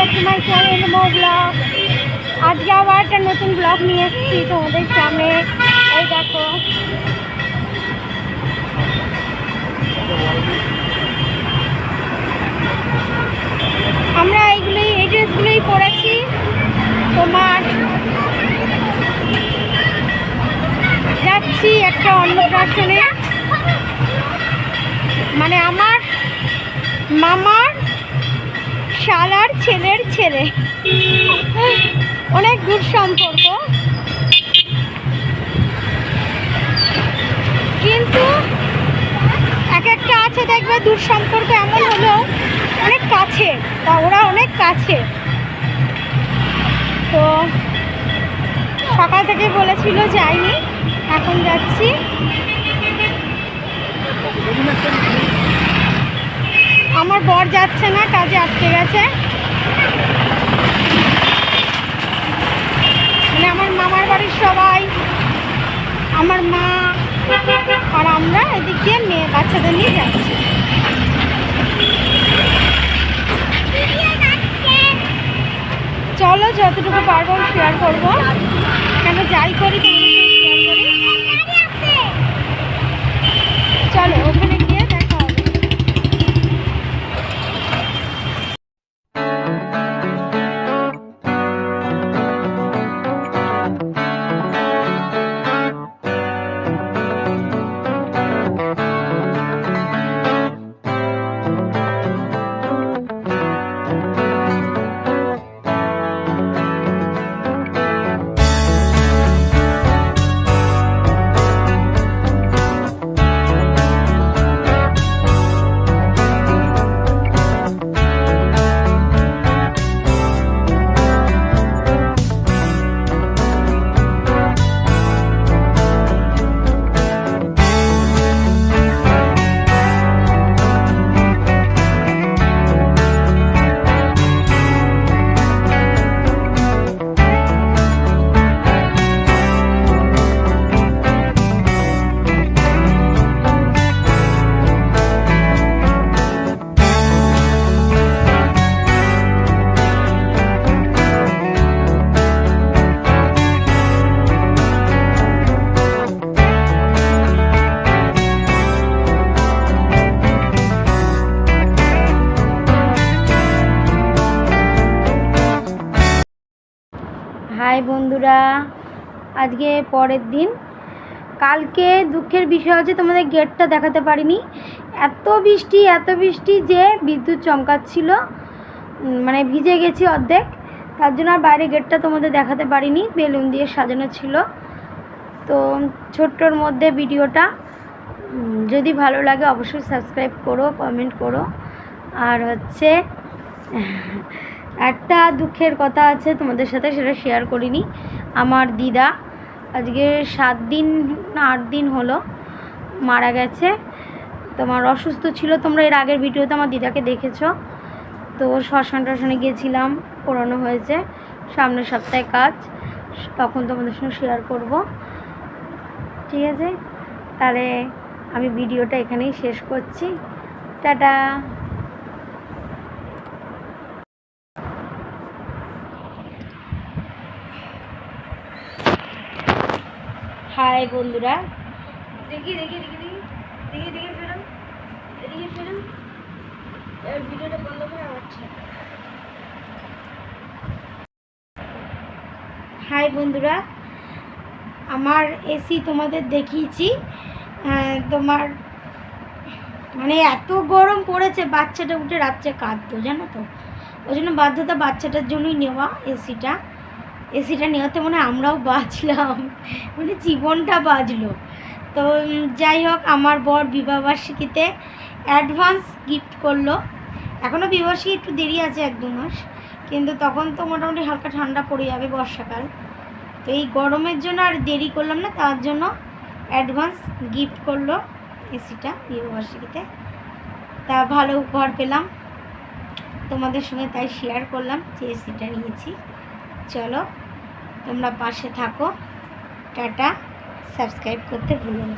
Back to my channel মো vlog. আজকে আবার একটা নতুন ব্লগ নিয়ে এসেছি তোমাদের সামনে। এই দেখো, আমরা এই ড্রেসগুলোই পরেছি। তোমার যাচ্ছি একটা অন্নপ্রাশনে, মানে আমার মামার শালার ছেলের ছেলে, অনেক দূর সম্পর্ক, কিন্তু এক একটা আছে দেখবে দূর সম্পর্ক এমন হলো অনেক কাছে, তা ওরা অনেক কাছে। তো সকাল থেকে বলেছিল যাইনি, এখন যাচ্ছি। আমার বর যাচ্ছে না, কাজে আটকে গেছে। মানে আমার মামার বাড়ির সবাই, আমার মা আর আমরা এদিক দিয়ে মেয়ে বাচ্চাদের নিয়ে যাচ্ছি। চলো যতটুকু পারবো শেয়ার করবো, কেন যাই করি শেয়ার করি। চলো ওখানে গিয়ে দেখা হবে। হাই বন্ধুরা, আজকে পরের দিন। কালকে দুঃখের বিষয় হচ্ছে তোমাদের গেটটা দেখাতে পারিনি। এত বৃষ্টি যে বিদ্যুৎ চমকাচ্ছিল, মানে ভিজে গেছি অর্ধেক, তার জন্য আর বাইরে গেটটা তোমাদের দেখাতে পারিনি। বেলুন দিয়ে সাজানো ছিল। তো ছোট্টর মধ্যে ভিডিওটা, যদি ভালো লাগে অবশ্যই সাবস্ক্রাইব করো, কমেন্ট করো। আর হচ্ছে একটা দুঃখের কথা আছে তোমাদের সাথে, সেটা শেয়ার করিনি। আমার দিদা আজকে 7 দিন না 8 দিন হলো মারা গেছে। তোমার অসুস্থ ছিল, তোমরা এর আগের ভিডিওতে আমার দিদাকে দেখেছো। তো শ্মশানে গিয়েছিলাম, পোড়ানো হয়েছে। সামনের সপ্তাহে কাজ, তখন তোমাদের সঙ্গে শেয়ার করব। ঠিক আছে, তাহলে আমি ভিডিওটা এখানেই শেষ করছি। টাটা। হাই বন্ধুরা, দেখি ফেরুন ভিডিওটা বন্ধ করে হচ্ছে। হাই বন্ধুরা, আমার এসি তোমাদের দেখিয়েছি। তোমার মানে এত গরম পড়েছে, বাচ্চাটা উঠে রাত্রে কাঁদতো, জানো তো। ওই জন্য বাধ্যতা বাচ্চাটার জন্যই নেওয়া এসিটা নেওয়াতে মনে আমরাও বাঁচলাম, মানে জীবনটা বাঁচলো। তো যাই হোক, আমার বর বিবাহবার্ষিকীতে অ্যাডভান্স গিফট করলো। এখনও বিবাহবার্ষিকী একটু দেরি আছে, 1-2 মাস, কিন্তু তখন তো মোটামুটি হালকা ঠান্ডা পড়ে যাবে, বর্ষাকাল। তো এই গরমের জন্য আর দেরি করলাম না, তার জন্য অ্যাডভান্স গিফট করলো এসিটা বিবাহবার্ষিকীতে। তা ভালো উপহার পেলাম, তোমাদের সঙ্গে তাই শেয়ার করলাম যে এসিটা নিয়েছি। চলো তোমরা পাশে থাকো, টাটা, সাবস্ক্রাইব করতে ভুলো না।